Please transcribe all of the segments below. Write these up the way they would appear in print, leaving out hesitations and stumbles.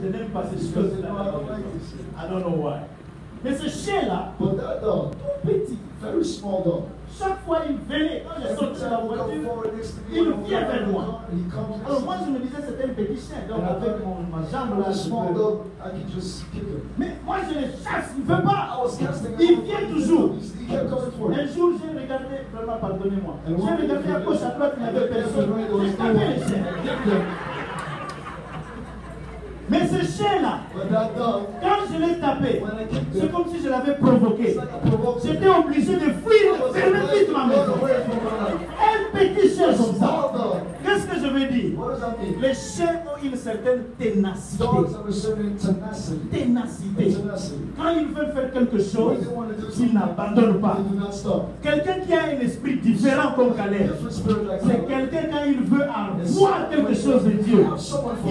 je n'aime pas ces choses-là. I don't know why. Mais ce chien-là, But that dog, tout petit, very small dog. chaque fois il venait, quand je sortais de la voiture, il vient vers moi. Alors moi je me disais c'était un petit chien, donc avec ma jambe là, je small peux. dog, I could just kick him. Mais moi je le chasse, il ne veut pas. I was casting Il him. vient toujours. He kept coming for Un it. jour j'ai regardé, vraiment pardonnez-moi, j'ai regardé à gauche, à droite, il n'y avait personne. J'ai tapé le chien. Mais ce chien-là, But that dog, quand je l'ai tapé, when I kicked c'est him, comme si je l'avais provoqué. it's like I provoked him. J'étais obligé de fuir, de fermer vite ma maison. Away from my life. Un petit chien comme ça. Small dog. Qu'est-ce que je veux dire? What does that mean? Les chiens ont une certaine ténacité. Dogs have a certain tenacity. Ténacité. Tenacity. Quand ils veulent faire quelque When chose, they want to do ils something, n'abandonnent pas. they do not stop. Quelqu'un qui a un esprit différent comme Caleb, Different spirit like c'est that. quelqu'un quand il veut avoir quelque chose de Dieu,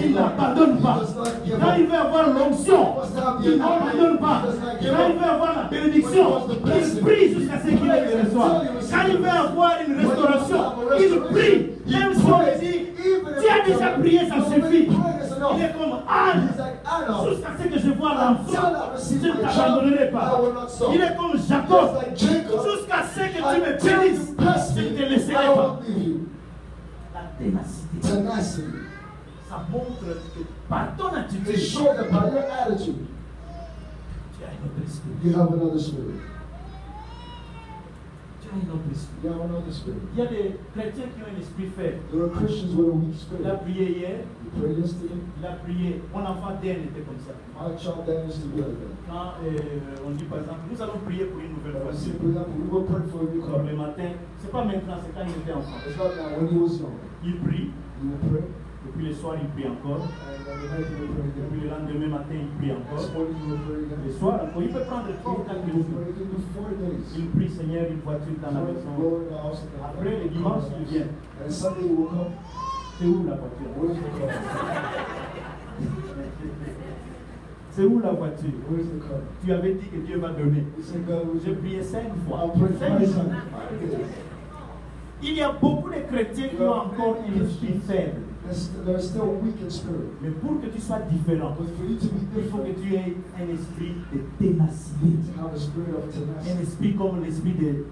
il n'abandonne pas. Quand il veut avoir l'onction, il n'abandonne pas. Quand il veut avoir la bénédiction, il prie jusqu'à ce qu'il le reçoive. Quand il veut avoir une restauration, il prie. Même si on lui dit, tu as déjà prié, ça suffit. Il est comme Anne, jusqu'à ce que je vois l'enfant, je ne t'abandonnerai pas. Il est comme Jacob, jusqu'à ce que tu me bénisses, je ne te laisserai pas. La ténacité, Tenacity. ça montre que par ton They attitude, show that by your attitude, tu as un autre esprit. you have another spirit. Tu as un autre esprit. You have another spirit. Il y a des chrétiens qui ont un esprit faible. There are Christians with a weak Il a spirit. prié hier, You prayed yesterday. il a prié. Mon enfant Dan était comme ça. My child Dan used to be like that. Quand on dit par exemple, nous allons prier pour une nouvelle For voiture. example, we were praying for a new Alors car. le matin, c'est pas maintenant, c'est quand il était enfant. It's not now, when he was young. Il prie, He would pray, et puis le soir il prie encore, and then the night he would pray et puis again. le lendemain matin il prie This encore. morning he would pray Le again. soir encore, il peut prendre 3 ou 4 He would minutes. pray again for 4 days. Il prie Seigneur une voiture dans la Lord, maison. Lord, in the house and then- Après le dimanche il vient. And Sunday he will come. C'est où la voiture? Where's the car? C'est où la voiture? Where's the car? Tu avais dit que Dieu va donner. He said, God, would J'ai you prié 5 fois. I'll pray for 5 my jours. son. 5 days. Il y a beaucoup de chrétiens qui ont encore un esprit faible. They're still weak in spirit. Mais pour que tu sois différent, But for you to be il faut que different, tu aies un esprit de you ténacité. need to have a spirit of Un tenacity. esprit comme l'esprit de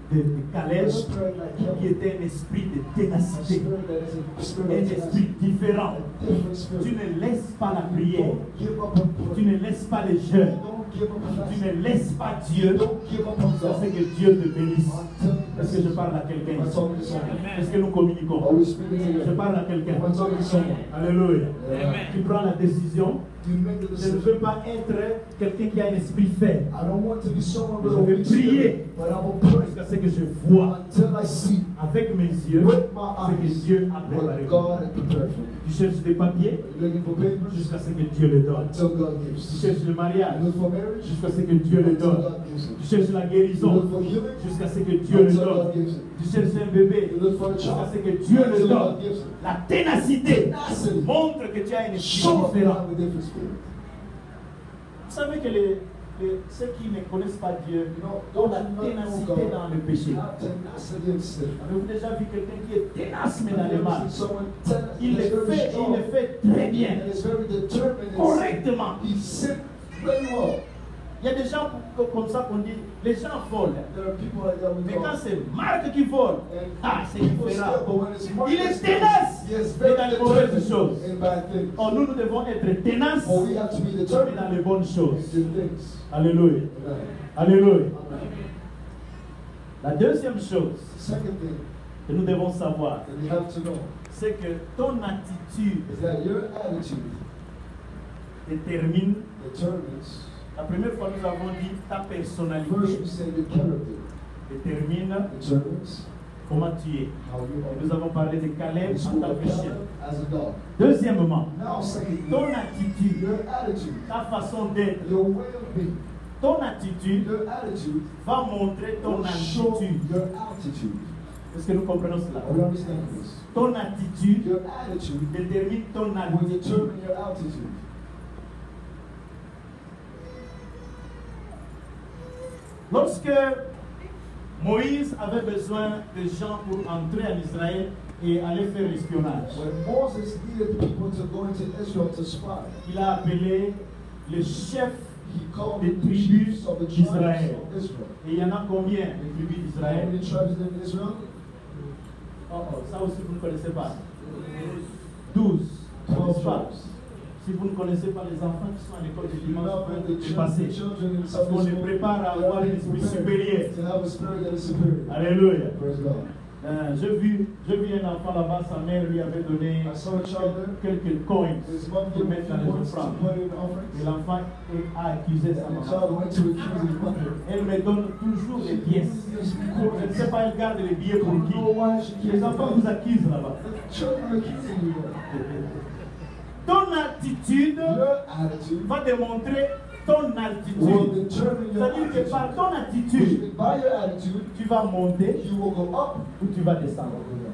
A Caleb, spirit like qui Caleb. était un esprit de A ténacité. spirit that is a Un spirit of esprit tenacity. différent. A different Tu spirit. ne laisses pas la prière. Don't give up on Tu prayer. ne laisses pas les jeûnes. Don't give up on Tu fasting. ne laisses pas Dieu. Don't give up on Parce God. que Dieu te bénisse. Until Est-ce que je parle à quelqu'un I'm ici? talking to someone. Est-ce que nous communiquons? Are we speaking Je together? parle à quelqu'un. I'm talking to someone. Alléluia. Yeah. Tu prends la décision. You make the Je ne decision. veux pas être quelqu'un qui a un esprit faible. I don't want to be someone Je with a vais weak prier spirit, but I will pray jusqu'à ce que je vois until I see avec mes yeux with my ce que eyes Dieu a préparé. what God has prepared for me. Tu cherches des papiers You're looking for papers jusqu'à ce que Dieu les donne. until God Tu gives. cherches le mariage You look for marriage jusqu'à ce que Dieu le until donne. God gives it. Tu cherches la You guérison look for healing jusqu'à ce que Dieu le until donne. God gives it. Tu cherches un bébé You look for a jusqu'à child ce que Dieu le until donne. God gives it. La ténacité Tenacity. montre que tu as un esprit Show up you différent. have a different spirit. Vous savez que ceux qui ne connaissent pas Dieu You know, ont those la who do not know ténacité God dans le péché. have tenacity in sin. Avez-vous déjà vu quelqu'un qui est ténace mais dans Have le you ever mal? seen someone Il le that's very fait, strong il le fait très bien, and is very determined in sin? correctement. He sit very well. Il y a des gens comme ça qu'on dit, les gens volent. There are people like that we Mais call. quand c'est Marc qui vole, c'est People différent. still, but when it's Mark, Il est ténace, he is mais very dans les mauvaises determined choses. in bad things. Or nous devons être ténaces, But we have to be mais determined dans les bonnes choses. in good things. Alléluia. Amen. Alléluia. Amen. La deuxième chose Second thing que nous devons savoir, that we have to know c'est que ton attitude is that your attitude détermine. determines. La première fois, nous avons dit ta First, personnalité we say your character détermine determines comment tu es. how you Et are. nous avons parlé de Caleb We en spoke tant of que chien. Caleb as a dog. Deuxièmement, Now, secondly, ton attitude, your attitude, ta façon d'être, your way of being, ton attitude your attitude va montrer ton will show attitude. your altitude. Est-ce que nous comprenons cela? Are we understanding this? Ton attitude Your attitude détermine ton will altitude. determine your altitude. Lorsque Moïse avait besoin de gens pour entrer en Israël, et aller faire l'espionnage. When Moses needed people to go into Israel to spy, Il a appelé le chef he called des the tribus chiefs of the tribes d'Israël. of Israel. Et il y en a combien de tribus How d'Israël? many tribes in Israel? Ça aussi vous ne connaissez pas. 12. N'est-ce pas? Si vous ne connaissez pas les enfants qui sont à l'école de dimanche, vous pouvez passer. Parce qu'on les prépare à avoir un esprit supérieur. To have a spirit that is superior. Alléluia. Praise God. J'ai vu un enfant là-bas, sa mère lui avait donné I saw a child there. quelques coins His mom pour gave mettre dans him les points to offrandes. put in offerings. Et l'enfant a accusé sa And the maman. child went to accuse his mother. Elle me donne toujours les pièces. Je ne sais pas, elle garde les billets pour I don't know qui. why she Les keeps enfants vous accusent là-bas. children are accusing you there. Ton attitude Your attitude va démontrer ton will altitude. determine your C'est-à-dire que attitude. par ton attitude, By your attitude, tu vas monter you will go up ou tu vas or descendre. go down.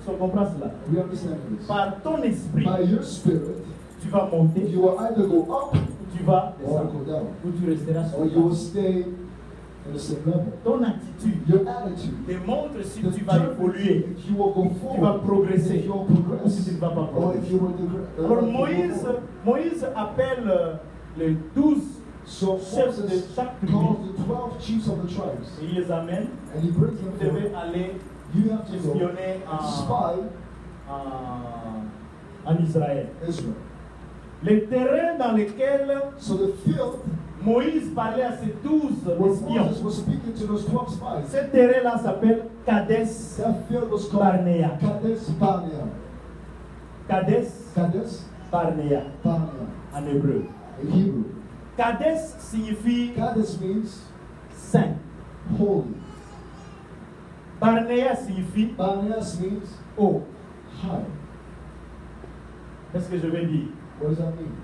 On comprend cela. We understand this. Par ton esprit, By your spirit, tu vas monter you will either go up ou tu vas or descendre. go down. Ou tu resteras sur Or you will stay at the same level. ton attitude Your attitude démontre si tu vas determines évoluer, if you will go tu vas forward, progresser if you will ou si progress, tu ne vas pas or progresser. if you will Alors progress. Moïse appelle les 12 So chefs de Moses chaque tribu calls the 12 chiefs of the tribes, et il les amène. and he brings Vous them devez forward. aller You have to go espionner and spy en Israël. Israel. Les terrains dans lesquels So the field Moïse parlait à ses 12 where espions, Moses was speaking to those 12 spies, ce terrain-là s'appelle Kadesh that field was called Barnea. Kadesh Barnea. Kadesh Kadesh Barnea Barnea en hébreu. in Hebrew. Kadesh signifie Kadesh means saint. holy. Barnea signifie Barnea means haut. high. Qu'est-ce que je veux dire? What does that mean?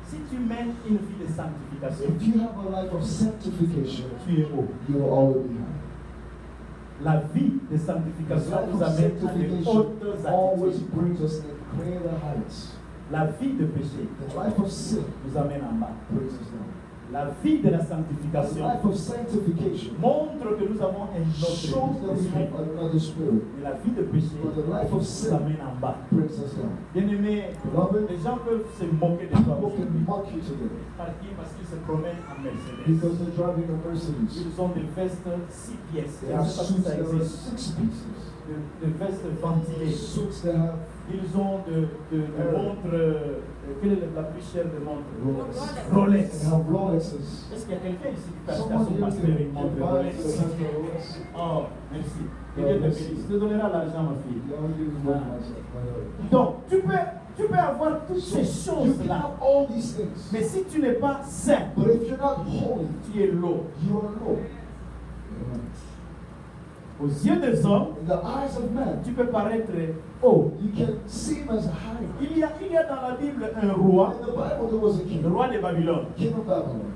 Si tu mènes une vie de sanctification, If you have a life of sanctification, tu es haut. you will always be high. La vie de The sanctification life nous of amène à de sanctification hautes always attitudes. brings us to greater heights. La vie de péché The life of sin nous amène en bas. brings us down. La vie de la The sanctification life of sanctification montre que nous avons un shows autre that we esprit. have another spirit. Et la vie de péché But the life of nous sin amène en bas. brings us down. Bien-aimé, Beloved, les gens peuvent se moquer de toi people can aujourd'hui. mock you today Par qui? Parce qu'ils se promènent en Mercedes. because they're driving a Mercedes. Ils ont des vestes 6 pièces. They Je ne have sais pas si suits ça that are existe. 6 pieces. De vestes ventilées. Suits that have Ils ont de montres. Quelle est la plus chère de montres? Rolex. Rolex. They have Rolexes. Est-ce qu'il y a quelqu'un ici qui peut acheter à Someone son here pasteur une can montre buy Rolex? the pastor Rolex. Oh, merci. Que Dieu te bénisse. Tu te donneras l'argent, ma fille. You only use one myself. Donc, tu peux avoir toutes ces You can choses-là. have all these things. Mais si tu n'es pas saint, But if you're not holy, tu es lourd. you are low. Aux yeux des hommes, In the eyes of men, tu peux paraître haut. you can seem as high. Il y a dans la Bible un roi, In the Bible, there was a le king, roi de Babylone. king of Babylon.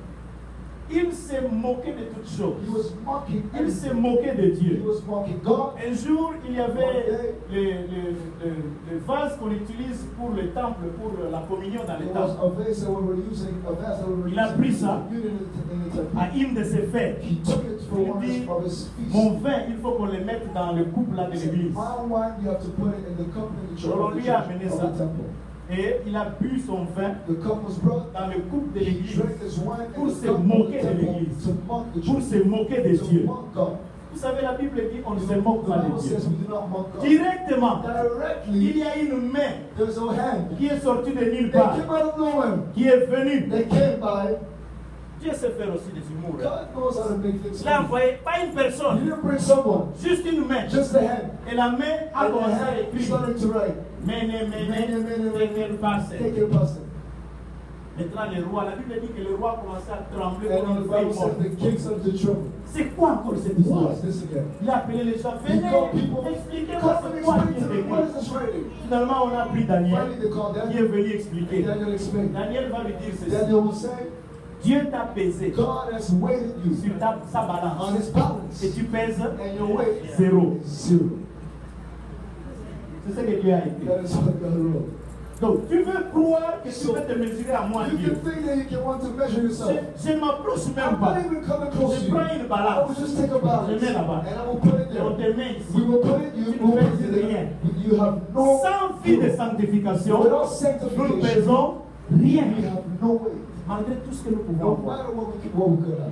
Il s'est moqué de toutes He choses. was mocking Il s'est everything. moqué de He Dieu. was mocking God. Un jour, il y avait le vase qu'on utilise pour le temple, pour la communion dans le There was temple. a vase that we were using, a vase that we were Il a using pris to ça. communion in the temple. À une de ses fêtes, He took it for one il dit, of his feasts. mon vin, il faut qu'on le mette dans le couple là de He said, l'église. my wine, you have to put it in the cup in the church, Alors, of the lui a church, amené of ça. the temple. Et il a bu son vin The cup was brought. dans le couple de He l'église drank his wine pour in se the cup of moquer the de temple l'église, to mock the pour church, se moquer de to Dieu. mock God. Vous savez, la Bible dit on ne The se moque pas Bible de Dieu. says we do not mock God. Directement, il Directly, y a une main there's a hand. qui est sortie de nulle They part, came out of nowhere. qui est venue. They came by. Dieu sait faire aussi des humours. God knows how to make things Il a funny. envoyé pas une He personne, didn't bring someone, juste une main. just a hand. Et la main a And the commencé à hand écrire. started to write. Mene, tekel passe. Take your person. Maintenant, le roi, la Bible dit que le roi a commencé à trembler And comme the une Bible feuille says morte. the king started to tremble. C'est quoi encore cette What histoire? is this again? Il a appelé les gens, He venez, called people. expliquez-moi Come and c'est quoi explain qui to est me what écrit. is this writing. Finalement, on a pris Daniel, Finally, they called qui est Daniel. venu expliquer. And Daniel explained. Daniel va lui dire ceci. Daniel will say, Dieu t'a pesé God has weighted you sur sa on balance. his balance, Et tu pèses and your weight zéro. is zero. C'est ce que Dieu a écrit. That is what God wrote. Donc, tu veux croire que tu peux te mesurer à moi, You Dieu. can think that you can want to measure yourself. Je ne m'approche I'm même not pas. even coming close to Je you. prends une I balance. will just take a balance Je mets là-bas. and I will put it Et on there. te met ici. We will put it, Tu you ne will fais put it rien. there. You have no Sans vie de sanctification, without nous ne sanctification. faisons rien. We have no way. Malgré tout ce que nous pouvons No avoir. matter what we could have.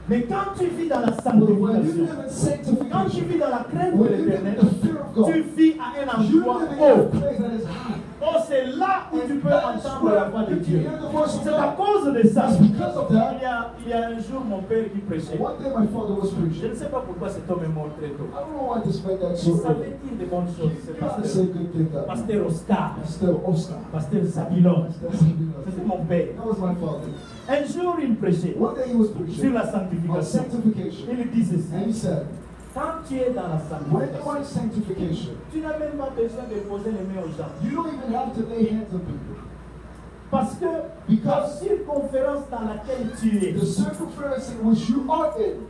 Mais quand tu vis dans la But when you sanctification, live in quand tu sanctification, vis dans la crainte de when you live in l'éternel, the fear of God, tu vis à un you endroit live in a haut. place that is high. Oh, c'est là où tu peux That is entendre la voix where de you Dieu. can hear the voice of C'est à God. cause de ça. That's because of that. Il y a un jour mon père qui prêchait. One day my father was Je preaching. ne sais pas pourquoi cet homme est mort très tôt. I don't know why this man got Il so early. savait dire de bonnes choses. C'est You gotta say good things that Pasteur Oscar, Pastor Oscar. Pasteur Sabilon. C'était mon père. That was my father. Un jour, il prêchait One day he was sur preaching la on sanctification. sanctification. Il dit ceci. And he said, Quand tu es dans la when you are sanctification, in sanctification, tu n'as même pas besoin de poser les mains aux gens. you don't even have to lay hands on people. Parce que la Because circonférence dans laquelle tu es, the circumference in which you are in,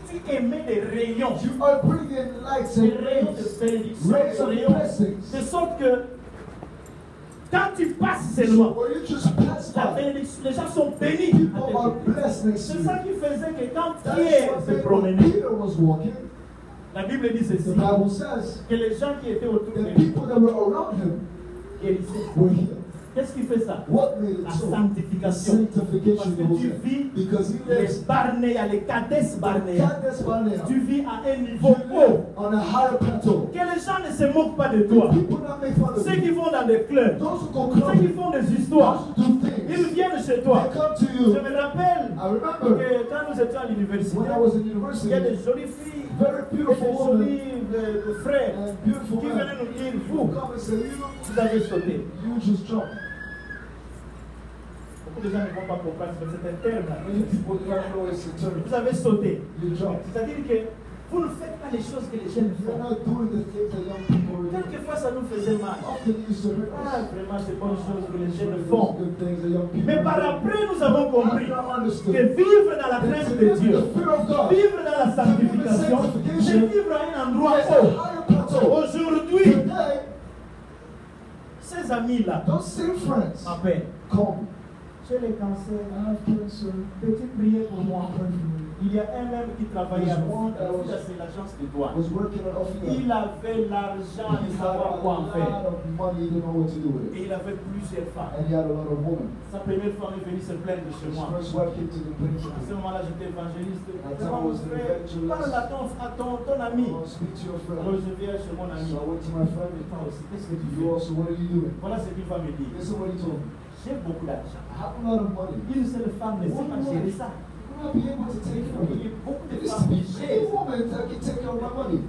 tu émets des rayons. you are bringing lights Des and rayons de rays, bénédiction, rays des of rayons. blessings. De sorte que quand tu passes seulement, Where you just pass la by, bénédiction, les gens sont bénis. people à are tes pieds. blessed next to C'est you. ça qui faisait que quand That's Pierre what se made when promenait, Peter was walking. la Bible dit The ceci, Bible says que les gens qui étaient autour de the lui people that were around him guérissaient. were healed. Qu'est-ce qui fait ça? What made La it so? sanctification. Parce Sanctification que was tu there. vis Because he les lives Barnéas, les Cades Barnéas. Candace Barnea. Tu vis à un You niveau haut. live on a higher plateau. Que les gens ne se moquent pas de toi. People not make fun of Ceux qui you. vont dans des clubs, Those who go ceux qui clubbing, font des those histoires, who do ils things, viennent chez they toi. come to Je you. me rappelle I remember que quand nous étions à l'université, when I was in il y a university, des jolies filles, very et beautiful des women jolis frères and beautiful qui men venaient nous dire, who vous, come and say, vous avez sauté. you just jump. Beaucoup de gens ne vont pas comprendre, mais c'est un terme là. Many people don't know it's a term. Vous avez sauté. You jump. C'est-à-dire que vous ne faites pas les choses que les jeunes You're font. not doing the things that young people are doing. Quelquefois, ça nous faisait mal. Often it used to hurt Ah, us. vraiment, c'est bonnes choses que les jeunes Those font. good things that young people Mais par do. après, nous avons compris After I que understood vivre dans la that crainte to de live in Dieu, the fear of God, vivre dans la sanctification, c'est vivre à un endroit is a haut. higher plateau. Aujourd'hui, Today, ces amis-là those same friends m'appellent. call me. J'ai le cancer. I have cancer. Peux-tu prier pour moi? Pray for me. Il y a un même qui travaillait à Ofida. Ofida, c'est l'agence de I douane. was working at Ofida. Il avait l'argent de He had savoir a quoi en faire. lot of money, he didn't know what to do with Et it. il avait plusieurs femmes. And he had a lot of women. Sa première femme est venue se plaindre chez His moi. first wife came to the place À ce moment-là, j'étais évangéliste. At that Vraiment, mon was an frère, evangelist. parle à ton ami. I'll speak to your Alors friend. je viens chez mon ami. So I went to my friend. Et toi aussi, qu'est-ce que tu You fais? also, what are you doing? Voilà ce qu'il va me dire. Listen what he told me. J'ai beaucoup d'argent. I have a lot of money. Une seule femme ne sait pas gérer ça. You will not be able to take care of Il y it. a beaucoup de It is femmes to be qui many gèrent. women that can take care of my money.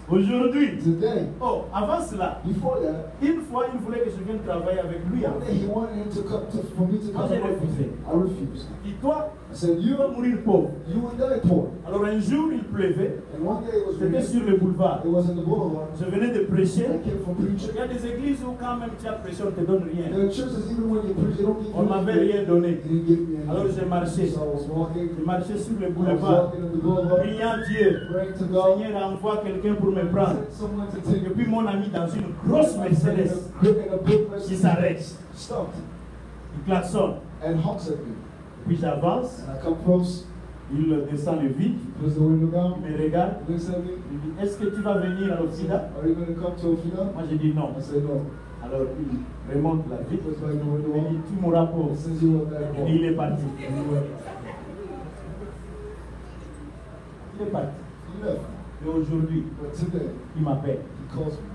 Aujourd'hui, Today, oh, avant cela, before that, une fois, il voulait que je vienne travailler avec lui. one day he wanted him to come to, for me to come J'ai and work with refusé. him. I refused. Dis-toi, I said, tu vas mourir pauvre. you will die poor. Alors un jour, il pleuvait. And one day it was C'était raining. sur le boulevard. It was in the boulevard. Je venais de prêcher. I came from preaching. Il y a des églises où quand même tu as prêché, on ne te donne rien. There are churches, even when you preach, they don't give On ne you m'avait rien donné. They didn't give me anything. Alors j'ai marché. So I was walking. J'ai marché sur le I was boulevard. walking in the boulevard, Priant Dieu. praying to God. Seigneur, envoie quelqu'un pour me prendre. Send someone to Et take puis mon ami dans une grosse Mercedes, in a big Mercedes, qui s'arrête. stopped il klaxonne. and honks at me. Puis j'avance, And I come close, il descend le vide, close the window il down, me regarde, looks at me. il dit, est-ce que tu vas venir à l'Occident? Are you going to come to Ofina? Moi j'ai dit non. I said no. Alors il remonte la He vitre, was like the il window dit, up. tu mourras pauvre. He says you were that Et poor. il est parti. And he went. Il est parti. He left. Et aujourd'hui, But today, il m'appelle. he calls me.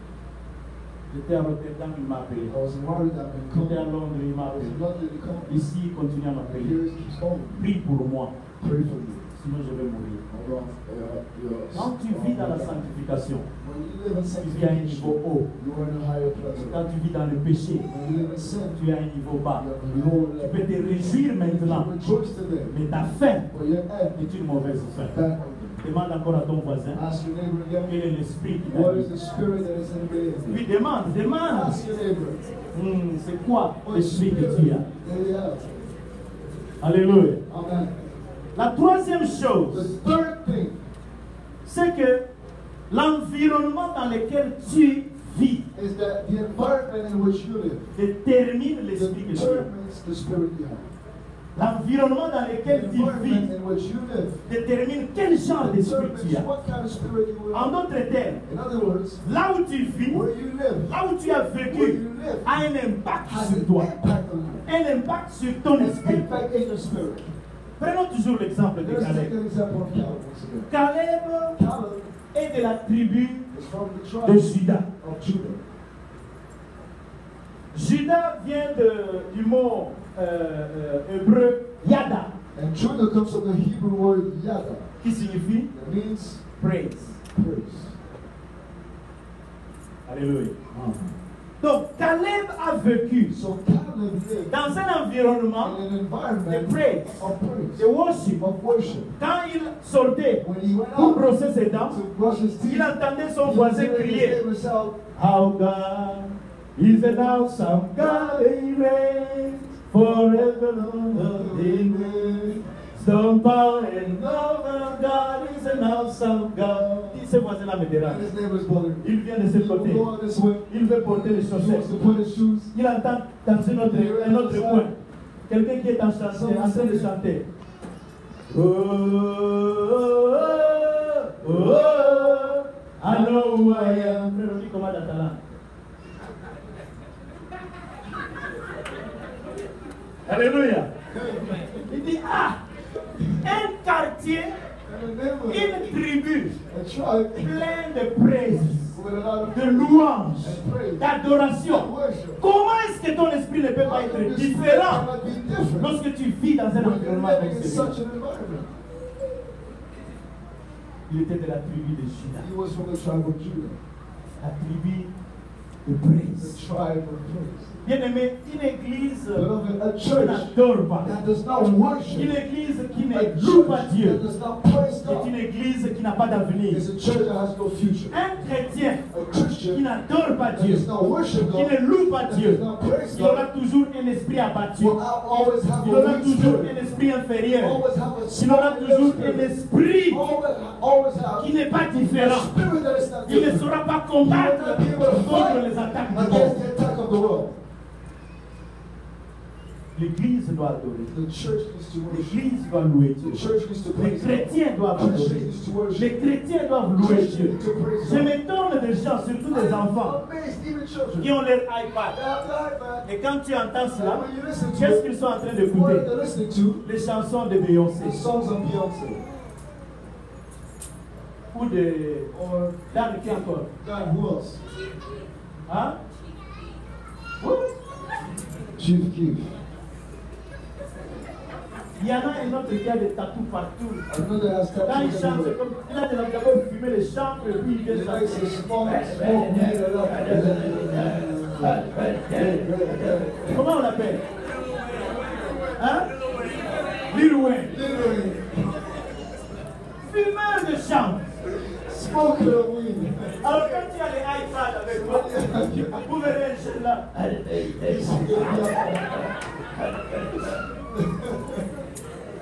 J'étais à Rotterdam, il m'a appelé. I was in Rotterdam and he J'étais à called me. Londres, il m'a I was appelé. in London, he called me. Ici, il continue à And m'appeler. here he keeps calling me. Prie pour moi, Pray for me. sinon je vais mourir. Hold on. Quand tu vis dans la sanctification, When you live in tu vis à un niveau sanctification, haut. you are in a higher plateau. Quand tu vis dans le péché, When you live in sin, tu es à un niveau bas. you are in a lower Tu peux level. te réjouir maintenant, You rejoice today, mais ta fin but your end est une mauvaise fin. bad. Demande encore à ton voisin Ask your neighbor again. quel est l'esprit qui t'a What is dit. the spirit that is in Lui me? demande. Ask your neighbor. C'est quoi What l'esprit spirit que tu as? they have? Alléluia. Amen. La troisième The chose, third thing c'est que l'environnement dans lequel tu vis is that the environment in which you live détermine l'esprit que tu as. determines the spirit you have. L'environnement dans The lequel tu environment vis in which you live détermine quel genre d'esprit tu determines as. what kind of spirit you En have. d'autres termes, In other words, là où tu vis, where you live là où tu as where vécu, you live a un impact has sur an toi, impact on you. un impact sur ton An esprit. impact in your spirit. Prenons toujours l'exemple de Let's take Caleb. an example of Caleb once again. Caleb Caleb est de la tribu is from the de tribe Juda. of Judah. Juda vient du mot hébreu Yada, And Judah comes from the Hebrew word Yada. qui signifie That means praise. praise. Alléluia. Donc Caleb a vécu So Caleb lived dans un environnement in an de environment praise, of praise, de worship. of worship. Quand il sortait When he went pour out brosser ses dents, to brush his teeth, il entendait son he voisin heard his crier, neighbor shout, How God is an awesome God, He reigns forever on the earth. Some power and love of God is an awesome God. Ce voisin-là me and dérange. his neighbor's bothering him. Il vient de ce He will côté. go on this way. Il veut porter les He wants chaussettes. to put his shoes. Il entend dans un autre coin quelqu'un qui est en train de chanter. Oh, oh, oh, oh, I know who I am. Frère, on dit comment dans ta langue? Alléluia. Il dit, un quartier, And the neighbor, une tribu a tribe pleine de praises, with a lot of de louanges, and praise, d'adoration. worship. Comment est-ce que ton esprit ne peut pas How être can your spirit différent cannot be different lorsque tu vis dans un when you're environnement living comme in celui-là? such an environment? Il était de la tribu de Juda, He was from the tribe of Judah, la tribu de the praise. tribe of praise. Bien-aimé, une église Beloved, a qui church n'adore pas, that does not une worship, église qui a ne loue pas church Dieu, that does not praise est une God, église qui n'a pas d'avenir. is a church that has no future. Un chrétien A qui Christian n'adore pas that Dieu, does not worship qui God, ne loue pas that Dieu, does not praise il aura God, toujours un esprit abattu. will always have Il a aura weak toujours spirit. un esprit inférieur. Always have a Il aura small toujours un spirit. esprit Always have qui n'est pas a différent. spirit that is not Il ne different. saura pas You will combattre not be able to contre fight les attaques du against monde. the attack of the world. L'église doit adorer. The church needs to worship. L'église doit louer The Dieu. church needs to Les praise God. chrétiens doivent Christians adorer. needs to worship. Les chrétiens doivent louer Christians Dieu. need to praise Je God. m'étonne des gens, surtout des enfants, I'm amazed, even children. qui ont leur iPad. They Et quand tu entends cela, when you listen to qu'est-ce it, qu'ils sont en train what d'écouter? they're listening to, Les chansons de the Beyoncé songs of Beyonce ou de or Dan qui encore. God, who else? Hein? Ouh. Chief Keef. Il y en a un autre qui a des tatous partout. Another has Quand il tattoos chante, c'est everywhere. comme il a d'abord fumé les chants et puis il He vient likes to chanter. smoke weed it up. Comment on l'appelle? Hein? Lil Wayne. Literally, Fumeur de chant. smoking of weed. Alors quand tu as les iPads avec toi, vous verrez un jeune là.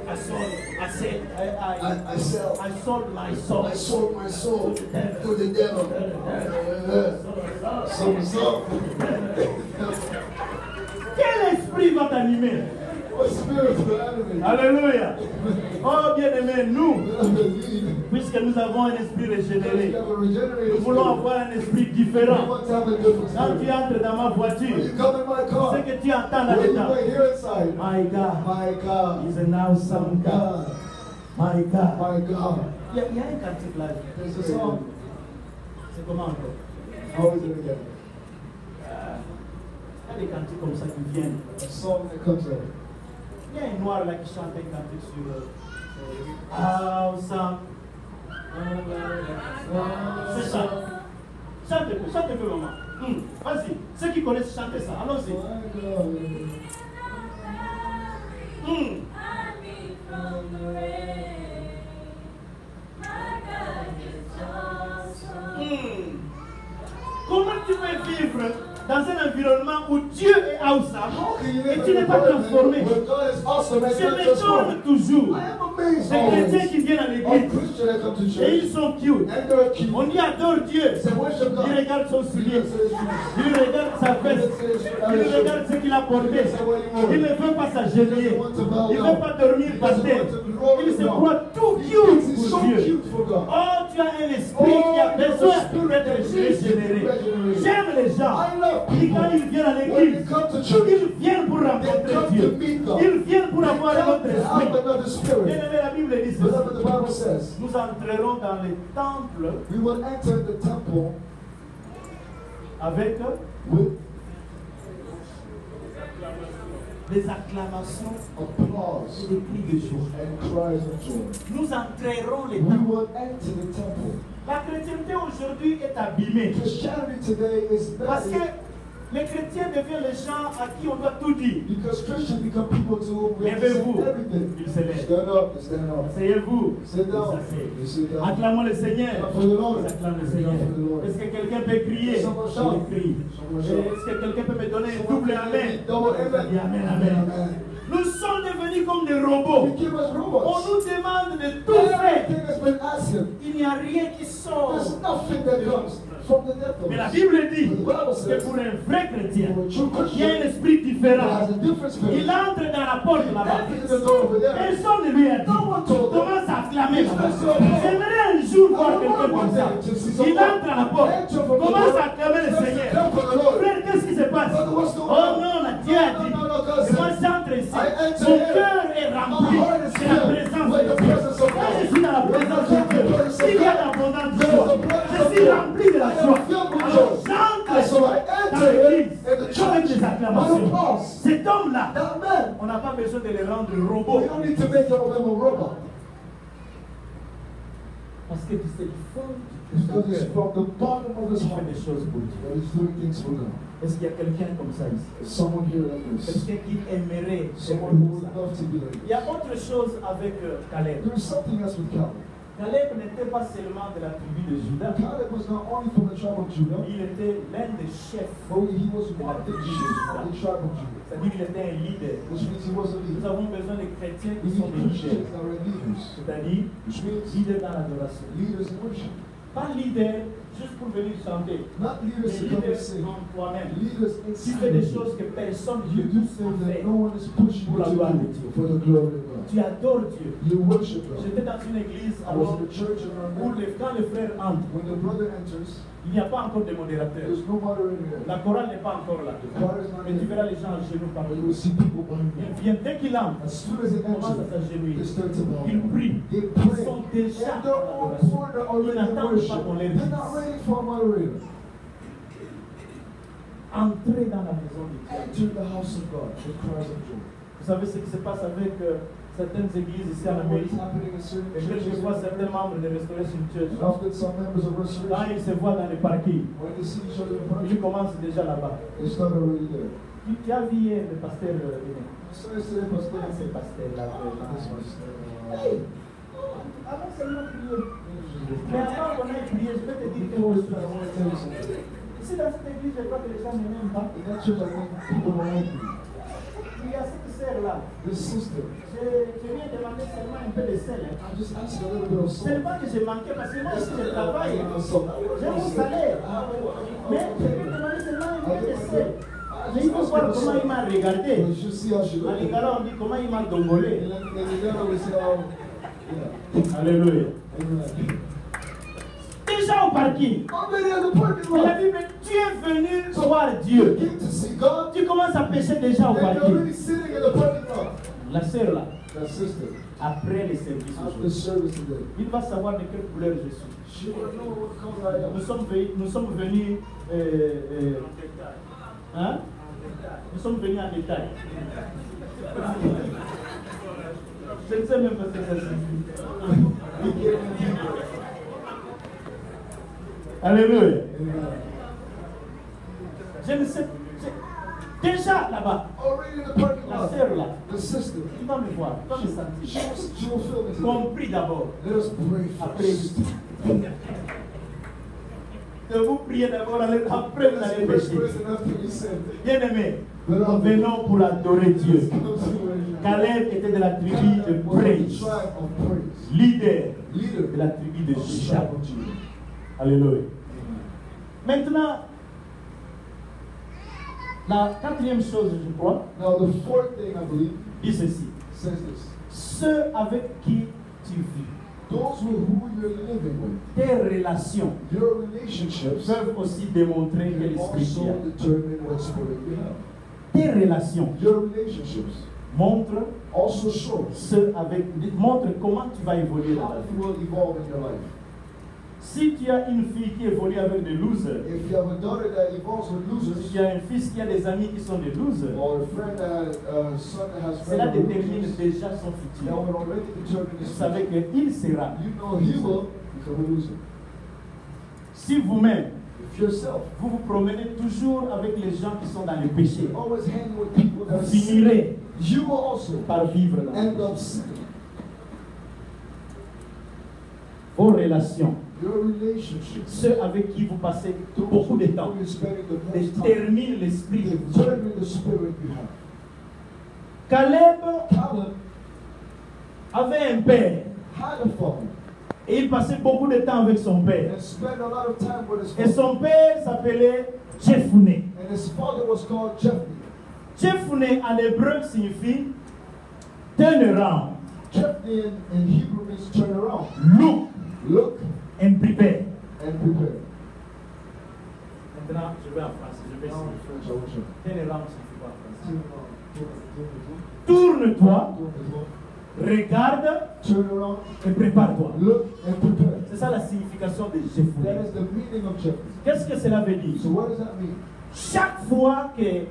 I sold my soul. I sold my soul for the devil. So, Quel esprit va t'animer? what spirit will animate? Alléluia. Oh bien-aimé, nous, We puisque nous avons un esprit régénéré, have a nous regenerated voulons spirit. avoir un esprit We différent. want to have a different Quand tu spirit. entres dans ma When voiture, you come in my car, ce que tu entends what you là-dedans, might hear inside, my God, my God, is an awesome God. God, My God. my God. Il y a un cantique là. There's a song. C'est comment encore? How is it again? Il y a des cantiques comme ça qui viennent. A song that comes out. Il y a un noir là qui chante un cantique sur awesome. C'est ça. Chante un peu, maman. Vas-y. Ceux qui connaissent, chantez ça. Allons-y. My God. Comment tu peux vivre dans un environnement où Dieu est awesome How can you et live tu in n'es an pas environment transformé? where God is awesome and Je not m'étonne transformed? toujours. I am Families Les chrétiens always qui viennent à of l'église Christians that come to et church ils sont cute. and they're cute. On dit adore Dieu. Say worship God. Il regarde son soulier. Say his shoes. Il regarde sa veste. Il regarde ce qu'il a porté. Il ne veut pas s'agenouiller. Il ne veut pas dormir par terre. Il se croit tout cute He's pour so Dieu. cute for God. Oh, tu as un esprit qui a besoin d'être régénéré. J'aime les gens qui, quand ils viennent à When l'église, they come to church, ils viennent pour they rencontrer come to Dieu. meet God. Ils viennent pour avoir un autre Come to have esprit. another spirit. Bien-aimé, la Bible dit But that's ceci. what the Bible says. Nous entrerons dans les temples We will enter the temple avec with des acclamations applause et des cris de joie. and cries of joy. Nous entrerons les We temples. will enter the temple. La chrétienté aujourd'hui est abîmée. Christianity today is Parce que bad les chrétiens deviennent les gens à qui on doit tout dire. because Christians become people to whom we have to say Levez-vous. everything. Ils se lèvent. Stand up, they stand up. Asseyez-vous. Sit down. Ils s'asseyent. You sit down. Acclamons le Seigneur. Clap for the Lord. Ils acclament le Clap Seigneur. for the Lord. Est-ce que quelqu'un peut crier? Someone shout. Je crie. Someone shout. Est-ce que quelqu'un peut me donner un Someone double can amen? double amen. Dis amen, amen. Amen. Nous sommes devenus comme des robots. You give us On robots. nous demande de tout faire. Everything has been asked. Il n'y a rien qui sort. There's nothing that comes from the depth of Mais la us. Bible dit The Bible que says pour un vrai chrétien, for a true il y a un Christian esprit that différent. has a different spirit. Il entre dans la porte là-bas. Enters the door over there. Personne ne lui a dit. No one told him. Commence à acclamer là-bas. He's just so J'aimerais un jour voir quelqu'un comme ça. Il entre à la porte. Commence à acclamer le Seigneur. Frère, qu'est-ce qui se passe? Oh non, la Dieu a dit. Et moi j'entre ici. Mon cœur est rempli de la présence de Dieu. Quand je suis dans la présence de Dieu, il y a d'abondante joie. Je suis rempli de la joie. Alors j'entre dans l'église avec des acclamations. Cet homme-là, That man, on n'a pas besoin de le rendre we robot. don't need to make them a robot. Parce que tu sais, il faut Because it's from the bottom of his faire heart des choses pour Dieu. that he's doing things for God. Est-ce qu'il y a quelqu'un comme ça ici? There's someone here like this. Quelqu'un qui aimerait être Someone who comme would ça? love to be like Il y a this. autre chose avec Caleb. There is something else with Caleb. Caleb n'était pas seulement de la tribu de Juda, Caleb was not only from the tribe of Judah, il était l'un des chefs, but he was one of the chiefs of the tribe of Judah, c'est-à-dire qu'il était un leader. which means he was a Nous leader. avons besoin de chrétiens qui We sont need des Christians leaders, that are leaders, c'est-à-dire which means leaders dans l'adoration. leaders in worship. Pas leader juste pour venir chanter, Not mais leaders to come and leader sing. en toi-même. Leaders Tu fais des inside. choses que personne ne You te do pousse à things that faire. no one is pushing Pour you la to gloire de do Dieu. for the glory of God. Tu adores Dieu. You worship God. J'étais dans une église I was alors in the church and I où remember quand le frère entre, when the brother enters, il n'y a pas encore de modérateur. there's no moderator there. La chorale n'est pas encore là. The choir is not Mais tu there. verras les gens à genoux But you partout. will see people behind Il me. vient, dès qu'il entre, As soon as they il commence à enter, s'agenouiller. they start to bow. Ils prient. They Ils pray. sont And déjà they're dans all l'adoration. corner Ils already in n'attendent worship. pas qu'on les They're not dise. waiting for a moderator. Entrez dans la maison de Dieu. Enter the house of God with cries of joy. Vous savez ce qui se passe avec certaines églises ici en What is Amérique? happening in certain Et churches? quelquefois, certains membres de Restoration Church, And often some members of quand Restoration, ils se voient dans les parkings, when they see each other in ils person, commencent déjà là-bas. they start already there. Tu as vu hier le pasteur So yesterday, Pastor, Ah, c'est le pasteur là. this was, Hey, avant seulement prier. Mais avant qu'on aille prier, je vais te dire quelque chose. I want to tell you something. Ici dans cette église, je crois que les gens ne m'aiment pas. In that church, I think people don't like me. Il y a cette sœur-là. This sister, Je viens demander seulement un peu de sel. Hein. I just asked a little bit of salt. Seulement que j'ai manqué parce que moi ici je travaille. Salt. J'ai mon salaire. Mais je viens demander seulement un peu de sel. Mais il faut voir comment il m'a regardé. You should see how she À looked. l'Igala, on dit comment il m'a dongolé. And then the girl will say, oh, yeah. Alléluia. Amen. Déjà au parking. Already at the parking La lot. Bible, tu es venu voir Dieu. Came to see God. Tu commences à pécher déjà au And you're parking. already sitting in the parking lot. La sœur là, That sister, après les services after aujourd'hui, service today, il va savoir de quelle couleur je suis. she will know what color I am. Nous sommes venus hein? Nous sommes venus en détail. Je ne sais même pas ce que ça signifie. Alléluia. Amen. Je ne sais. Déjà là-bas, Already in the parking la lot, sœur là, the sister, il va me voir, il va me sentir. she will feel me today. Compris d'abord. Let us pray Après, first. que vous priez d'abord, après vous allez Let's pécher. pray first and after we sin. Bien aimé, nous venons pour adorer Dieu. Come to worship. Caleb était de la tribu de Caleb was Praise, the tribe of praise. leader Leader de la tribu de of the Juda. tribe of Judah. Alléluia. Maintenant, la quatrième chose, je crois, Now the fourth thing I believe dit ceci. says this. Ceux avec qui tu vis, Those with who you're living with, tes relations your relationships peuvent aussi démontrer quel can esprit tu also as. determine what spirit you have. Tes relations Your relationships montrent also show montrent comment tu vas évoluer dans how ta vie. you will evolve in your life. Si tu as une fille qui évolue avec des losers, If you have a daughter that evolves with si losers, tu as un fils qui a des amis qui sont des losers, or a friend that a son that has cela friends that are détermine losers, déjà son that futur. will already determine Vous his savez future. qu'il sera. You know he will become a loser. Si vous-même, If yourself vous vous promenez toujours avec les gens qui sont dans le péché, always hang with people that vous are sinning, finirez you will also par vivre dans le end up péché. sinning. Vos relations, Your relationships, ceux avec qui vous passez beaucoup de temps, who you're spending the most time, déterminent l'esprit que vous avez. determine the spirit you have. Caleb Caleb avait un père had a father et il passait beaucoup de temps avec son père. and spent a lot of time with his Et father. son père s'appelait Jephune. And his father was called Jephthah. Jephune en hébreu signifie turn around, Jephthah in Hebrew means turn around, look look and prepare. and prepare. Maintenant, je vais en français, je vais Now in essayer. French, I will show. Turn around signifie quoi en français? Turn around, Tourne-toi, regarde turn around, et prépare-toi. look and prepare. C'est ça la signification de That Jephune. is the meaning of Jephthah. Qu'est-ce que cela veut dire? So what does that mean? Chaque fois que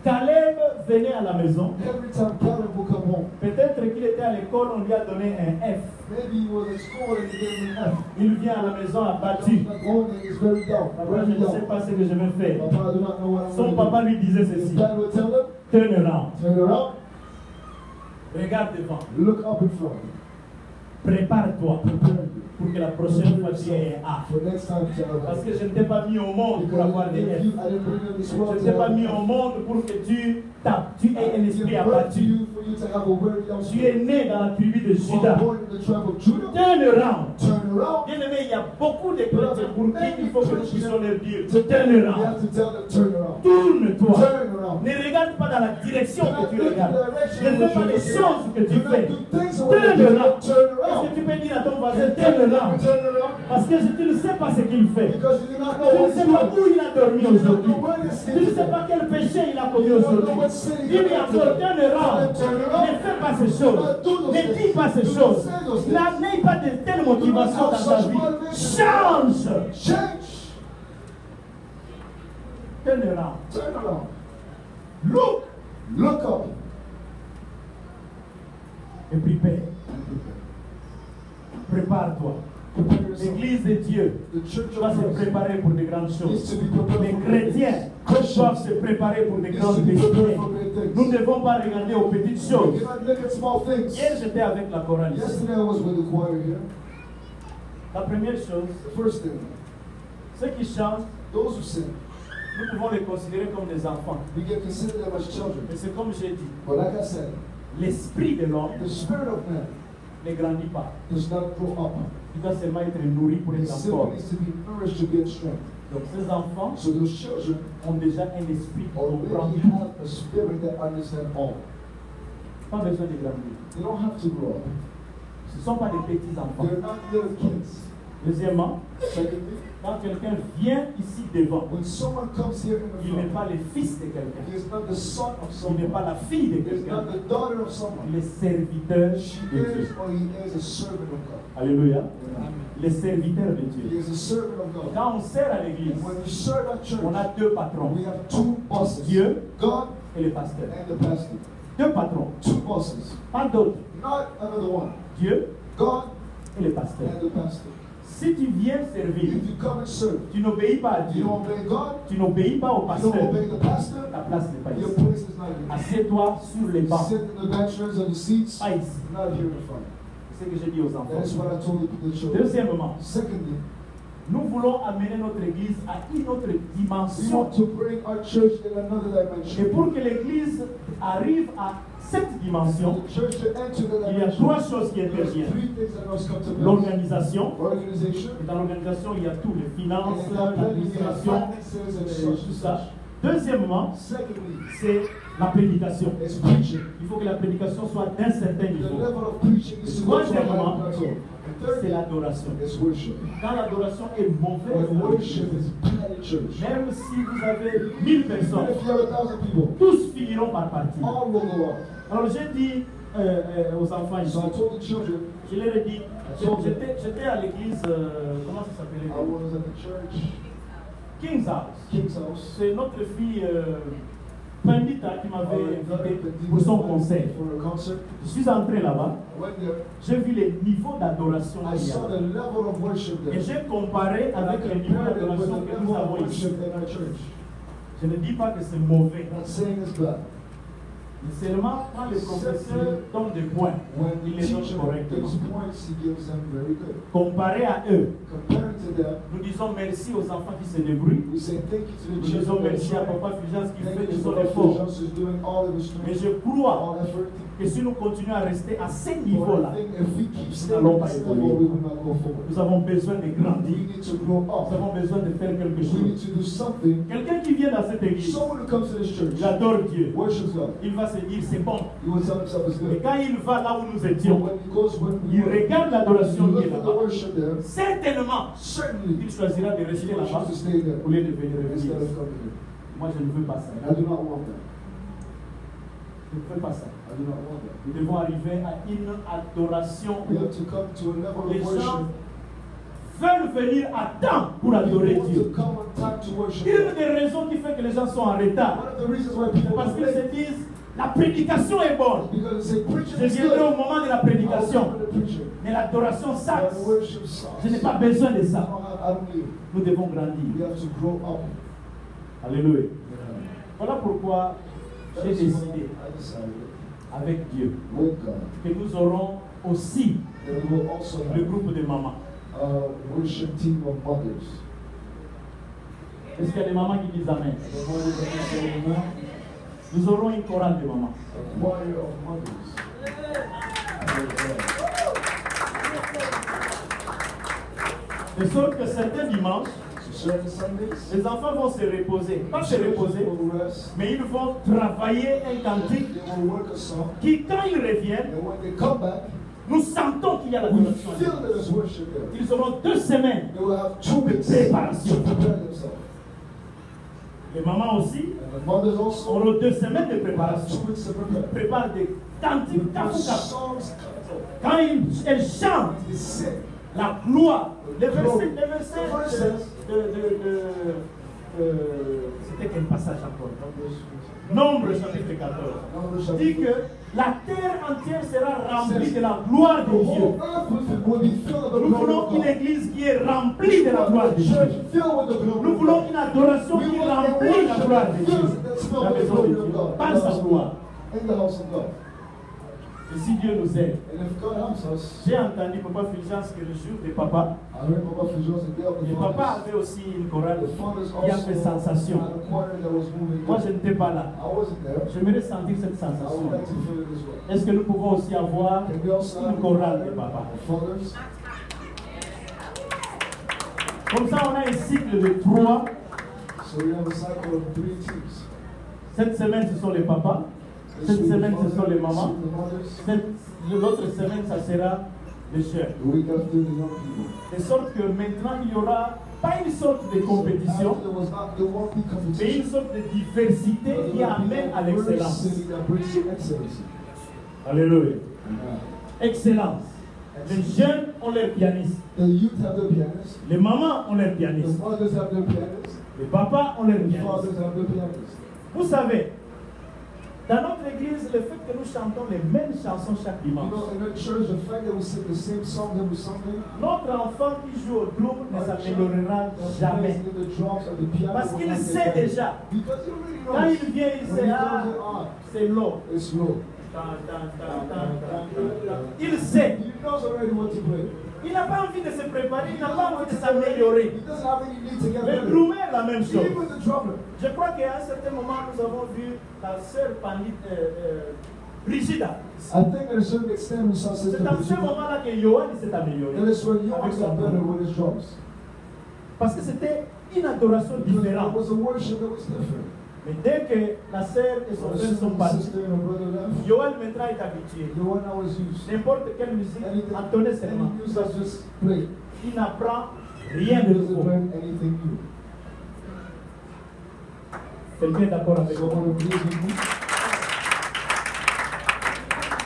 Caleb venait à la maison, Every time Caleb will come home, peut-être qu'il était à l'école, on lui a donné un F. maybe he was at school and he gave me an F. Il vient à la maison abattu. He's like home and he's very down, Papa, very je ne sais down. pas ce que je vais faire. Papa, I do not know what I'm Son going papa to lui disait do. His ceci. dad will tell him, Turn around. turn around, Regarde devant. look up in front, Prépare-toi prepare you. pour que la prochaine fois tu aies un A. For next time to have Parce que je ne t'ai pas mis au monde pour avoir des F. I didn't bring you in this Je world ne to t'ai pas have mis au monde pour que tu tapes. Tu aies un esprit give birth to abattu. you for you to have a very young Tu es spirit. né dans la tribu de You Juda. are born in the tribe of Judah. Turn around. Turn around. Bien aimé, il y a beaucoup de chrétiens pour qui il faut que nous puissions leur dire To turn you around. have to tell them turn around. Tourne-toi. Turn around. Ne regarde pas dans la direction que tu regardes. direction Ne fais pas les choses que tu Do not fais. do things the Turn way you around. do. Turn Est-ce around. que tu peux dire à ton voisin turn around? Turn around. Parce que tu ne sais pas ce qu'il fait. Because you do not Tu know ne what sais he's pas doing. où il a dormi You don't aujourd'hui. know where he's Tu ne sais sitting. pas quel péché il a commis You don't know aujourd'hui. what sin he Dis-lui got encore into. turn around. Turn Ne around. fais pas ces choses. Ne dis pas ces choses. N'aie pas de telle motivation dans ta vie. Change. Change. Turn around. Turn around. Look. Look up. Et prépare. Prépare-toi. Prepare yourself. L'église de Dieu The church doit of se Christ préparer pour de grandes needs choses. to be prepared Les for great chrétiens things. doivent se préparer pour de Needs grandes to be prepared destinées. for great things. Nous ne devons pas regarder aux petites We choses. cannot look at small things. Hier, j'étais avec la chorale ici. Yesterday I was with the choir here. La première chose, The first thing, ceux qui chantent, those who sin, nous pouvons les considérer comme des enfants. we can consider them as children. Mais c'est comme j'ai dit, But like I said, l'esprit de l'homme the spirit of man ne grandit pas. does not grow up. Il doit seulement être nourri pour It être en simply forme. needs to be nourished to get strength. Donc ces enfants So those children ont déjà un esprit qui comprend already tout. have a spirit that understands all. Pas besoin de grandir. They don't have to grow up. Ce ne sont pas des petits enfants. They're not little kids. Deuxièmement, Secondly, quand quelqu'un vient ici devant, when someone comes here in the il n'est front, pas le fils de quelqu'un. he is not the son of Il n'est pas someone. la fille de He is quelqu'un. not the daughter of someone. Il est serviteur She de Dieu. is or he is a servant of God. Alléluia. Le serviteur de He Dieu. is a servant of God. Quand on sert à l'église, And when we serve at church, on a deux patrons. we have two bosses. Dieu God et le pasteur. and the pastor. Deux patrons. Two bosses. Pas d'autres. Not another one. Dieu God et le pasteur. and the pastor. Si tu viens servir, If you come and serve, tu n'obéis pas à you Dieu. don't obey God, Tu n'obéis pas au you don't pasteur. obey the pastor, Ta place n'est pas your ici. place is not here. Assieds-toi sur les bancs. Sit in the benches and the seats, Pas ici. not here in the front. C'est ce que je dis aux That enfants. is what I told the children. Deuxièmement, Secondly, Nous voulons amener notre église à une autre We dimension. want to bring our church in another Et dimension. pour que l'église arrive à cette dimension, The church to enter the il y a dimension. trois choses qui There are interviennent. three things that must come to pass. L'organisation. Organization, Et dans l'organisation, il y a tout, les finances, and in that building, we have l'administration, finances and et such tout and ça. such. Deuxièmement, Secondly, c'est la prédication. it's preaching. Il faut que la prédication soit d'un certain The niveau. level of preaching is to go to a Troisièmement, higher plateau. And c'est thirdly, l'adoration. it's worship. Quand l'adoration est mauvaise, When worship is bad in church, même si vous avez 1000 personnes, even if you have 1,000 people, tous finiront par partir. all will go out. Alors j'ai dit aux enfants ici, So I told the children, je leur ai dit, j'étais à l'église, comment ça s'appelait? I was at the church, King's House. King's House, C'est notre fille Pandita qui m'avait invité pour son concert. for a concert. Je suis entré là-bas, I went there. j'ai vu les niveaux d'adoration I qu'il y saw a. the level of worship Et there. j'ai comparé And I avec les niveaux compared it with d'adoration the que nous level of avons ici. worship in our church. Je ne dis pas que c'est mauvais. I'm not saying it's bad. Mais seulement quand le professeur donne des points, When il the les donne teacher correctement. gives points, he gives them very good. Comparé à eux, Comparing to them, nous disons merci aux enfants qui se débrouillent. we say thank you to the Nous children disons that are merci à trying. Papa Fulgence qui Thank fait you de to son Papa effort. Fulgence who's doing all of his Mais strength, je crois all effort. que si nous continuons à rester à ces But I niveaux-là, think if we keep staying n'allons at pas this évoluer. level, we will not go forward. nous avons besoin de We grandir. need to grow Nous up. avons besoin de faire quelque We need chose. to do something. Quelqu'un qui vient dans cette église, Someone who comes to this church, il adore Dieu. worships God. Il va se dire c'est bon. He will tell himself it's Et good. quand il va là où nous But étions, when he goes, when we il regarde l'adoration look qui est at the là-bas. worship there, Certainement, certainly il choisira de he rester will là-bas choose to stay there au lieu de venir instead revenir. of coming here. Moi, je ne veux pas ça. I do not want that. Je ne veux pas ça. I do not want that. Nous devons arriver à une adoration We où have to come to a level les of gens worship. veulent venir à temps pour We adorer want to Dieu. come on time to worship Une God. des raisons qui fait que les gens sont en retard, One of the reasons why c'est people parce are qu'ils late, se disent la prédication est bonne. because they say preaching Je is viendrai au good. moment de la I'll prédication. come to the preaching. Mais l'adoration But saxe, the worship songs. je n'ai pas besoin de I ça. don't need it. Nous devons We grandir. have to grow up. Alléluia. Voilà pourquoi j'ai That's décidé why I decided avec Dieu with God que nous aurons aussi that we will also le have groupe de mamans. a worship team of mothers. Est-ce qu'il y a des mamans qui disent Amen? The mothers that we say amen, Nous aurons une chorale de mamans. a choir of mothers. De sorte que certains dimanches, So certain Sundays, les enfants vont se reposer. Pas se reposer, will rest. mais ils vont travailler un cantique They will work a song. qui, quand ils reviennent, And when they come back, nous sentons qu'il y a we l'adoration. feel that there's worship there. Ils auront 2 semaines. They will have 2 weeks Préparation. to prepare themselves. Les mamans aussi And the mothers also auront 2 semaines de have 2 préparation. weeks to prepare. Préparent des cantiques, The cafou, cafou. songs, Quand elles chantent they sing. la gloire, les versets c'était quel passage encore? Nombre chapitre 14 dit que la terre entière sera remplie de la gloire de The Dieu. whole earth will be filled with the Nous glory voulons of une God. église qui est remplie de la gloire de The Dieu. church filled with the glory Nous of voulons God. une adoration We qui want a remplit la gloire de worship Dieu. that's filled La with the maison de glory Dieu, of God. par sa gloire. In the house of God. Et si Dieu nous aide, And if God helps us, j'ai entendu Papa Fulgence que le jour des papas, I heard Papa Fulgence and Dale, les the papas fathers. avaient aussi une chorale The fathers qui a fait also sensation. had a choir that was moving. Moi, je n'étais pas là. I wasn't there. J'aimerais sentir cette I would sensation. like to feel it as well. Est-ce que nous pouvons aussi avoir Can we also have une chorale de papas? fathers? Comme ça, on a un cycle de 3. So we have a cycle of 3 teams. Cette semaine, ce sont les papas. Cette semaine, ce sont les mamans. The mothers. L'autre semaine, ça sera les jeunes. The week after, the young people. De sorte que maintenant, il n'y aura pas une sorte de compétition, After there was not the one big mais competition. une sorte de diversité qui amène à l'excellence. That brings you excellency. Alléluia. Amen. Excellence. Les jeunes ont leur pianiste. The youth have their pianists. Les mamans ont leur The pianiste. mothers have their pianists. Les papas ont leur The pianiste. fathers have their pianists. Vous savez, dans notre église, le fait que nous chantons les mêmes chansons chaque You dimanche, know, in our church, the fact that we sing the same song every Sunday, notre enfant qui joue au drum ne s'améliorera jamais. plays the drums or the piano Parce will qu'il not get sait better. déjà. Because he already Quand knows. il vient, il When sait, he ah, comes in, c'est low. it's low. Il sait. He knows already what to play. Il n'a pas envie de se préparer, il n'a pas envie de s'améliorer. He doesn't have any need to get Le better. drummer, la même chose. Even the drummer. Je crois qu'à un certain moment, nous avons vu la sœur Brigida. I think at a certain extent we saw C'est Sister dans ce Brigida. moment-là que Johan s'est amélioré. And it's when avec Johan son got better drum. with his drums. Parce que c'était une adoration Because it différente. was a worship that was different. Mais dès que la sœur et son When the frère sont sister partis, and her brother left, Johan maintenant est habitué. Johan now is used. N'importe quelle musique, Anything, entonnez seulement. any music just play. Il n'apprend rien He de doesn't nouveau. learn anything new. Quelqu'un est d'accord avec moi? Someone agrees with me?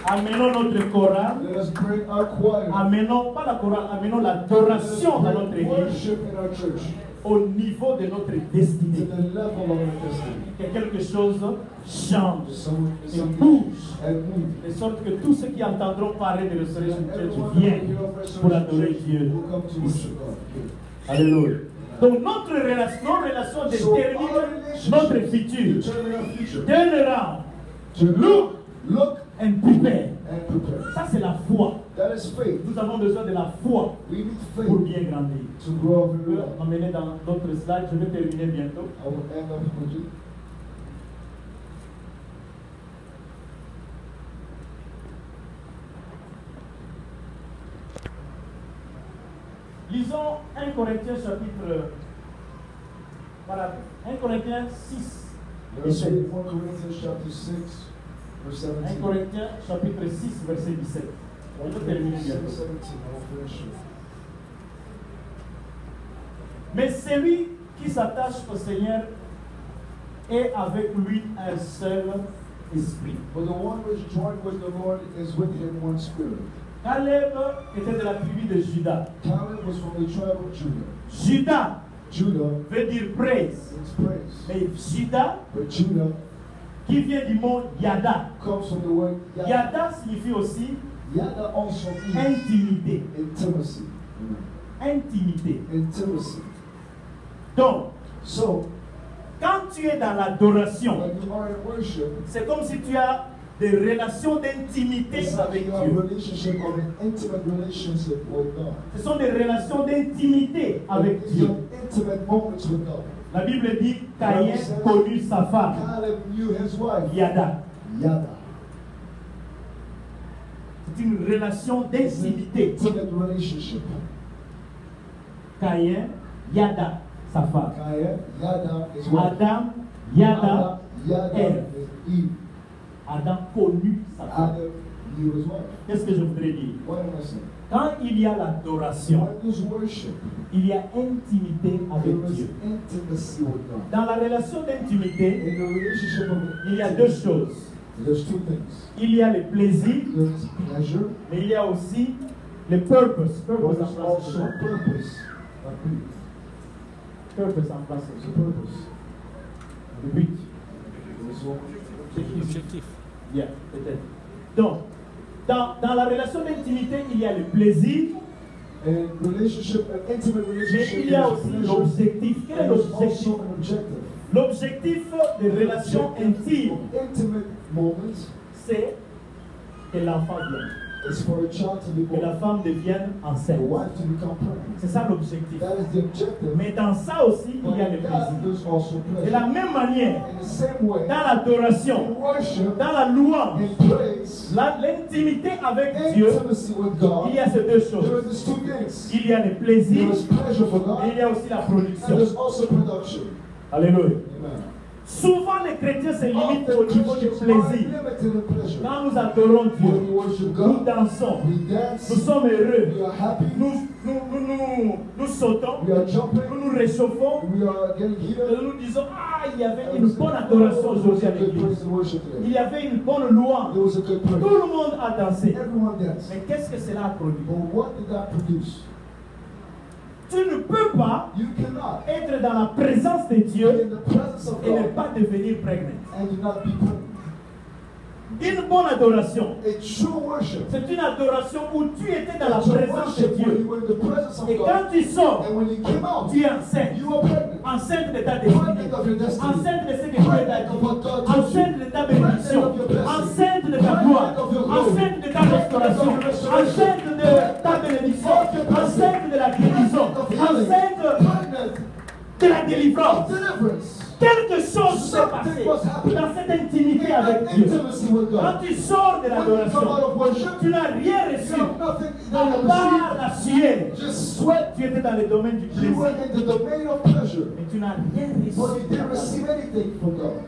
Amenons notre chorale. Let us bring our choir. Amenons, pas la chorale, amenons l'adoration dans notre église Worship in our church au niveau de notre to destinée. the level of our destiny. Que quelque chose change et Something bouge. and move. De sorte que tous ceux qui entendront parler de Restoration That Church everyone that viennent will hear of pour Restoration adorer Church Dieu. will come to ici. worship God. Alléluia. Donc notre relation, nos relations déterminent notre futur. Determine our future. Turn around To look and prepare. and prepare. Ça c'est la foi. That is faith. Nous avons besoin de la foi We need pour faith bien grandir. to grow Je very peux well. m'emmener dans d'autres slides, je vais terminer bientôt. I will end up with you. Lisons 1 Corinthiens chapitre, voilà, 1 Corinthiens 6 et Let's 7. read 1 Corinthians chapter 6, verse 1 17. Corinthiens chapitre 6 verset 17. On va terminer 6, bientôt. 17, I'll finish it. Mais celui qui s'attache au Seigneur est avec lui un seul esprit. But the one which joined with the Lord is with him one spirit. Caleb était de la tribu de Juda. Caleb was from the tribe of Judah. Juda Judah veut dire praise. means praise. Mais Juda, But Judah qui vient du mot Yada. comes from the word Yada. Yada signifie aussi Yada also means intimité. intimacy. Intimité. Intimacy. Donc, So, quand tu es dans l'adoration, when you are in worship, c'est comme si tu as des relations d'intimité it's like avec you have a Dieu. relationship of an intimate relationship with God. Ce sont des relations d'intimité avec It's Dieu. your intimate moments with God. La Bible dit Caïn connut sa femme, Caleb knew his wife, Yada. Yada. C'est une relation It's an d'intimité. intimate relationship. Caïn, Yada, sa femme. Cain, Yada, his wife. Adam, Yada, Yada Ève. is Eve. Adam connut sa femme. Adam knew his wife. Qu'est-ce que je voudrais dire? What am I saying? Quand il y a l'adoration, When there's worship, il y a intimité avec there is Dieu. intimacy with God. Dans la relation d'intimité, In the relationship of il y a deux choses. there's two things. Il y a le plaisir, There is pleasure, mais il y a aussi le purpose. but Purpose en there's français. also purpose. Purpose en français. There's a purpose. Le but. There's L'objectif. Yeah, peut-être. Donc, dans la relation d'intimité, il y a le plaisir, And relationship, an intimate mais relationship, il y a there's aussi pleasure, l'objectif. Quel est and there's l'objectif? also an objective. L'objectif des relations intimes, Intimate moments c'est que l'enfant vienne, is for a child to be que la born, femme devienne a enceinte. wife to become pregnant. C'est ça l'objectif. That is the objective. Mais dans ça aussi, But il y a le in that, plaisir. there's also De la pleasure. même manière, In the same way, dans l'adoration, in worship, dans la louange, in praise, l'intimité avec Dieu, intimacy with God, il y a ces deux there choses. are these two things. Il y a le plaisir There is pleasure for et il God, y a aussi la and production. there's also production. Alléluia. Amen. Souvent, les chrétiens se limitent au Often niveau du Christians are plaisir. limited in pleasure. Quand nous adorons When we Dieu, worship nous God, dansons, we nous dance, sommes heureux, we are happy, nous sautons, we are jumping, nous nous réchauffons, we are getting et heated. nous disons, ah, il y avait une bonne adoration aujourd'hui à There was a good l'église. praise and worship Il today. y avait une bonne louange. There was a good Tout praise. le monde a dansé. Everyone danced. Mais qu'est-ce que cela a produit? But what did that produce? Tu ne peux pas You cannot être dans la présence de be Dieu in the presence of et ne God pas devenir prégnant. and do not be pregnant. Une bonne adoration, A true worship, c'est une adoration où tu étais dans la a true présence de worship when Dieu. you were in the presence of Et God, quand tu sors, and when you came out, tu es enceinte. you were pregnant. Enceinte de ta destinée. Pregnant of your destiny. Enceinte de ce que Dieu t'a Pregnant of what dit. God told you. Enceinte de ta bénédiction. Pregnant of your blessing. Enceinte de ta gloire. Pregnant of your glory. Enceinte de ta restauration. Pregnant of your restoration. Enceinte de ta bénédiction. avec Dieu. intimacy with Quand God. tu sors de When you come out l'adoration, of worship, tu n'as rien reçu. you have nothing À that you part la sueur. receive. Just sweat. Tu étais dans le domaine du You plaisir. were in the domain of pleasure. Mais tu n'as rien reçu. But you didn't receive anything from God.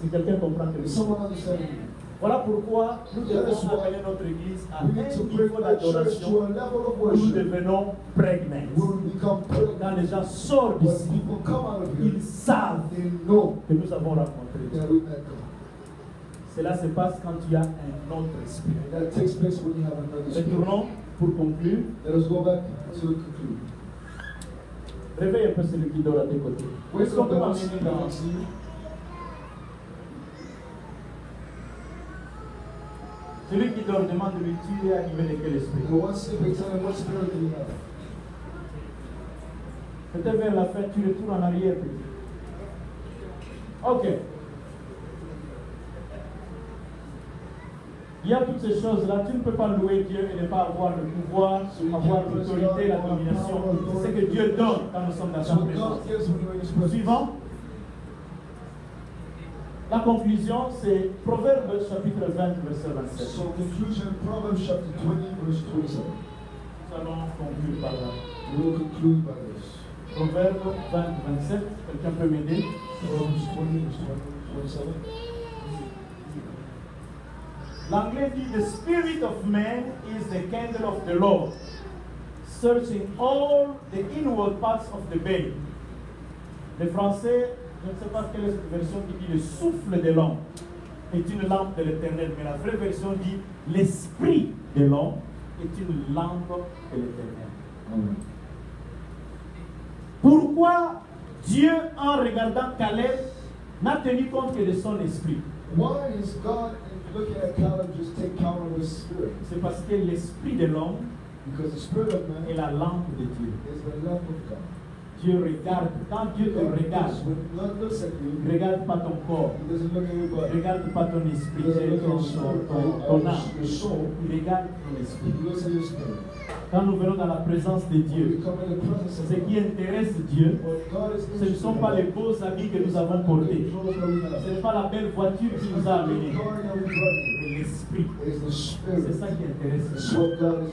Si quelqu'un comprend que Is someone understanding me? voilà pourquoi nous devons amener notre église à un We need to bring niveau our church d'adoration to a level of où nous worship devenons pregnant. where we become Quand pregnant. les gens sortent When d'ici, people come out of here, ils savent they know que nous avons rencontré Dieu. that we met God. Cela se passe quand tu as un autre esprit. And that takes place when you have another spirit. Retournons pour conclure. Let us go back to the conclusion. Réveille un peu celui qui dort à tes côtés. Wake Est-ce qu'on up peut the m'amener one dans next to you. celui qui dort, demande-lui, tu es animé de quel esprit? The one sleeping, tell him what spirit do you have? C'était vers la fête, tu retournes en arrière. Petit. Ok. Il y a toutes ces choses-là. Tu ne peux pas louer Dieu et ne pas avoir le pouvoir, avoir l'autorité, la domination. C'est ce que Dieu donne quand nous sommes dans sa So présence. God gives when you're in His presence. Suivant. La conclusion, c'est Proverbe chapitre 20, verset 27. So conclusion, Proverbs chapter 20, verse 27. Nous allons conclure par là. We will conclude by this. Proverbe 20, 27. Quelqu'un peut m'aider? Proverbs 20, verse 27. L'anglais dit, the spirit of man is the candle of the Lord, searching all the inward parts of the being. Le français, je ne sais pas quelle est cette version qui dit, le souffle de l'homme est une lampe de l'éternel, mais la vraie version dit, l'esprit de l'homme est une lampe de l'éternel. Pourquoi Dieu, en regardant Caleb, n'a tenu compte que de son esprit? Why is God, in looking at Caleb, just take count of his spirit? C'est parce que l'esprit de l'homme Because the spirit of man est la lampe de Dieu. is the lamp of God. Dieu regarde, quand Dieu te regarde, When God looks at you, il ne regarde pas ton corps, He doesn't look at your il ne body. regarde pas ton He esprit, doesn't look at ton, your spirit, ton âme, your soul. il regarde ton esprit. He looks at your spirit. Quand nous venons dans la présence de When Dieu, we come in the presence of ce qui God, intéresse Dieu, what God is ce ne sont pas les beaux habits que nous avons portés, clothes that we have. ce n'est pas la belle voiture qui nous a amenés, The car that we drive mais l'esprit. is the C'est spirit. ça qui intéresse That's Dieu. what God is